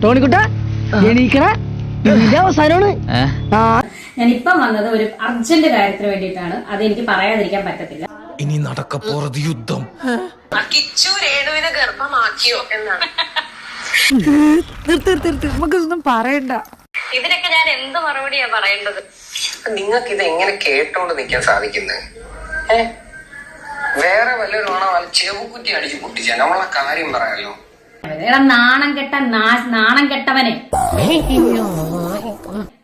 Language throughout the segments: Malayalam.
ടോണിക്കുട്ട അവസാനമാണ്. ഞാനിപ്പം വന്നത് ഒരു അർജന്റ് കാര്യത്തിന് വേണ്ടിയിട്ടാണ്. അത് എനിക്ക് പറയാതിരിക്കാൻ പറ്റത്തില്ല. ഇനി നടക്കപ്പോറത് യുദ്ധം. കിച്ചു രേണുവിനെ ഗർഭമാക്കിയോ എന്നാണ്. നമുക്കൊന്നും പറയണ്ട. ഇതിനൊക്കെ ഞാൻ എന്ത് മറുപടിയാ പറയേണ്ടത്? നിങ്ങൾക്ക് ഇത് എങ്ങനെ കേട്ടോണ്ട് നിൽക്കാൻ സാധിക്കുന്നത്? വേറെ വല്ലവരുമാണോ ചെവുകുറ്റി അടിച്ചു പൊട്ടിച്ച നമ്മളെ കാര്യം പറയാലോ. എടാ നാണം കെട്ടവനെ,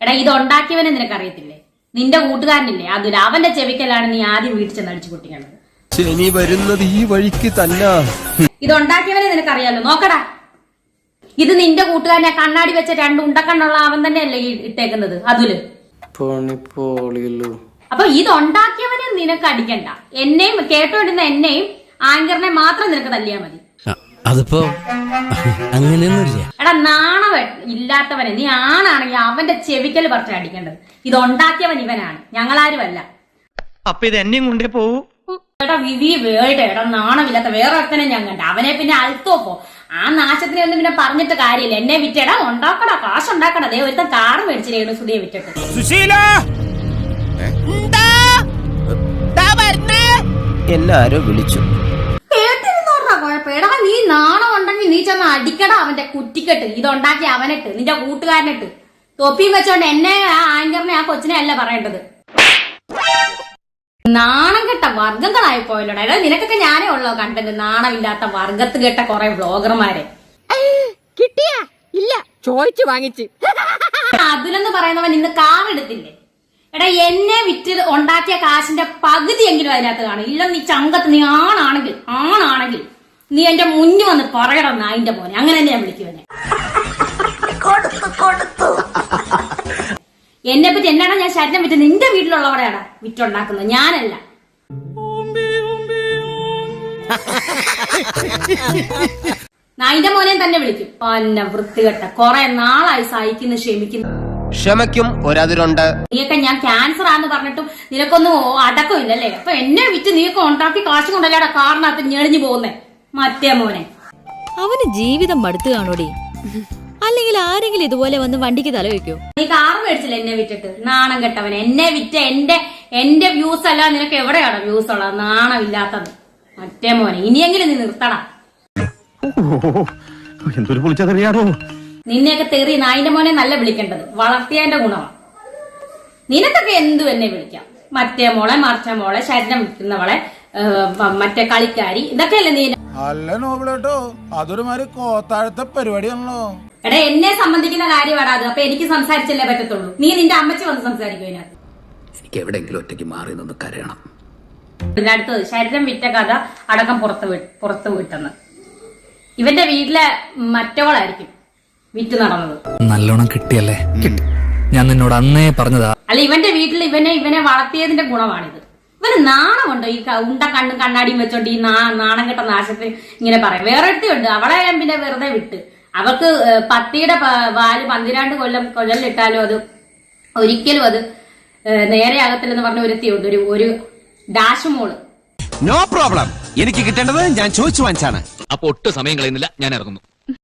എടാ ഇത് ഉണ്ടാക്കിയവനെ നിനക്കറിയത്തില്ലേ? നിന്റെ കൂട്ടുകാരനില്ലേ അതുല, അവന്റെ ചെവിക്കലാണ് നീ ആദ്യം വീട്ടിൽ ചെന്ന് അടിച്ചു പൊട്ടിക്കേണ്ടത്. ശനി വരുന്നത് ഈ വഴിക്ക് തന്നെ. ഇത് ഉണ്ടാക്കിയവനെ നിനക്കറിയാലോ. നോക്കടാ, ഇത് നിന്റെ കൂട്ടുകാരനെ കണ്ണാടി വെച്ച 2 ഉണ്ടക്കണ്ണുള്ള അവൻ തന്നെയല്ലേ ഇട്ടേക്കുന്നത് അതുല്. അപ്പൊ ഇത് ഉണ്ടാക്കിയവനെ നിനക്ക് അടിക്കണ്ട. എന്നെയും കേട്ടോണ്ടിരുന്ന എന്നെയും ആങ്കറിനെ മാത്രം നിനക്ക് തല്ലിയാ മതി. അതിപ്പോ അങ്ങനെയൊന്നുമില്ല. എടാ ഇല്ലാത്തവനെ, നീ ആണാണെങ്കിൽ അവന്റെ ചെവിക്കൽ പറിച്ച് അടിക്കേണ്ടത്. ഇത് ഉണ്ടാക്കിയവൻ ഇവനാണ്, ഞങ്ങളാരുമല്ല. അപ്പൊ ഇത് എന്നെയും കൊണ്ടേ പോവൂ. എടാ എടാ നാണമില്ലാത്ത വേറെ ഒരുത്തനെ ഞാൻ കണ്ട. അവനെ പിന്നെ അൽത്തോപ്പോ ആ നാശത്തിനെ ഒന്നും പിന്നെ പറഞ്ഞിട്ട് കാര്യമില്ല. എന്നെ വിറ്റടാ, ഉണ്ടാക്കടാ, കാശുണ്ടാക്കടാ. അതേ ഒരുത്തൻ കാറ് മേടിച്ചിരുന്നു സുധിയെ വിറ്റിട്ട്. എല്ലാരും വിളിച്ചു. എടാ നീ നാണം ഉണ്ടെങ്കിൽ നീ ചെന്ന് അടിക്കടാ അവന്റെ കുറ്റിക്കെട്ട്. ഇതുണ്ടാക്കി അവനിട്ട്, നിന്റെ കൂട്ടുകാരനിട്ട് തൊപ്പിയും വെച്ചോണ്ട് എന്നെ ആ ആങ്കറിനെ ആ കൊച്ചിനെ അല്ല പറയേണ്ടത്. നാണം കെട്ട വർഗങ്ങളായി പോയല്ലോടാ. എടാ നിനക്കൊക്കെ ഞാനേ ഉള്ളോ കണ്ടത് നാണമില്ലാത്ത വർഗത്ത് കെട്ട കുറെ വ്ളോഗർമാരെ. കിട്ടിയാ ഇല്ല, ചോദിച്ചു വാങ്ങിച്ച്. അതിലെന്ന് പറയുന്നവൻ ഇന്ന് കാർ എടുത്തില്ലേ? എടാ എന്നെ വിറ്റ് ഉണ്ടാക്കിയ കാശിന്റെ പകുതിയെങ്കിലും അതിനകത്ത് കാണും. ഇല്ല നീ ചങ്കത്ത് നീ ആണാണെങ്കിൽ നീ എന്റെ മുന്നിൽ വന്ന് പറയണം നായിന്റെ മോനെ. അങ്ങനെ തന്നെ ഞാൻ വിളിക്കുവനെ. എന്നെ പറ്റി എന്നാടാ ഞാൻ ശരീരം വിറ്റ്? നിന്റെ വീട്ടിലുള്ളവടെയാടാ വിറ്റുണ്ടാക്കുന്നത്, ഞാനല്ല. നായിന്റെ മോനെ തന്നെ വിളിക്കും. പന്ന വൃത്തികെട്ട, കുറെ നാളായി സഹിക്കുന്നു ക്ഷമിക്കുന്നു. ക്ഷമയ്ക്കും ഒരതിരുണ്ട്. നീയൊക്കെ ഞാൻ ക്യാൻസർ ആന്ന് പറഞ്ഞിട്ടും നിനക്കൊന്നും അടക്കമില്ലല്ലേ? അപ്പൊ എന്നെ വിറ്റ് നീയൊക്കെ ഉണ്ടാക്കി കാശ് കൊണ്ടല്ലേടാ കാറിനകത്ത് ഞെളിഞ്ഞു പോകുന്നേ മറ്റേ മോനെ. അവന് ജീവിതം മടുത്തു കാണോടി. അല്ലെങ്കിൽ ആരെങ്കിലും ഇതുപോലെ വന്ന് വണ്ടിക്ക് തല വെക്കോ? നീ കാറ് മേടിച്ചില്ല എന്നെ വിറ്റിട്ട്, നാണം കെട്ടവനെ. എന്നെ വിറ്റ എന്റെ വ്യൂസ് അല്ല നിനക്ക് എവിടെയാണോ വ്യൂസ് ഉള്ളത്? നാണമില്ലാത്തത് മറ്റേ മോനെ. ഇനിയെങ്കിലും നീ നിർത്തടാ. എന്തൊരു പൊളിച്ചതറിയാടോ നിന്നെയൊക്കെ തെറി നായിന്റെ മോനെ നല്ല വിളിക്കേണ്ടത്, വളർത്തിയതിന്റെ ഗുണമാണ്. നിനക്കൊക്കെ എന്തു എന്നെ വിളിക്കാം. മറ്റേ മോളെ, മറിച്ച മോളെ, ശരീരം വിൽക്കുന്നവളെ, മറ്റേ കളിക്കാരി, ഇതൊക്കെയല്ലേ നീ. അല്ല നോബിളേട്ടോ, അതൊരു മാതിരി കോത്താഴത്തെ പരിപാടിയാണല്ലോ. എടാ എന്നെ സംബന്ധിക്കുന്ന കാര്യമാടാ അത്. അപ്പൊ എനിക്ക് സംസാരിച്ചല്ലേ പറ്റത്തുള്ളൂ. നീ നിന്റെ അമ്മച്ചി വന്ന് സംസാരിക്കും അതിനകത്ത്. എനിക്ക് എവിടെയെങ്കിലും ഒറ്റയ്ക്ക് മാറി നിന്ന് കരയണം. അടുത്തത് ശരീരം വിറ്റ കഥ അടക്കം പുറത്ത് വിട്ടെന്ന്. ഇവന്റെ വീട്ടിലെ മറ്റവളായിരിക്കും വിറ്റ് നടന്നത്. നല്ലോണം കിട്ടിയല്ലേ? ഞാൻ നിന്നോട് അന്നേ പറഞ്ഞതാ. അല്ല ഇവന്റെ വീട്ടിൽ ഇവനെ വളർത്തിയതിന്റെ ഗുണമാണിത്. ഇവന് നാണമുണ്ടോ ഈ കണ്ണും കണ്ണാടിയും വെച്ചോണ്ട് ഈ നാണം കെട്ട നാശത്തിൽ ഇങ്ങനെ പറയാം. വേറെ ഒരുത്തിയുണ്ട്, അവളെ ഞാൻ പിന്നെ വെറുതെ വിട്ട്. അവൾക്ക് പത്തിയുടെ പാല് 12 കൊല്ലം കുഴലിലിട്ടാലും അത് ഒരിക്കലും അത് നേരെ ആകത്തില്ലെന്ന് പറഞ്ഞ ഒരുത്തിയുണ്ട്, ഒരു ഡാഷ് മോള്. No problem. എനിക്ക് കിട്ടേണ്ടത് ഞാൻ ചോദിച്ചു വാങ്ങിച്ചാണ്. അപ്പൊ ഒട്ടും സമയം കളയുന്നില്ല, ഞാൻ ഇറങ്ങുന്നു.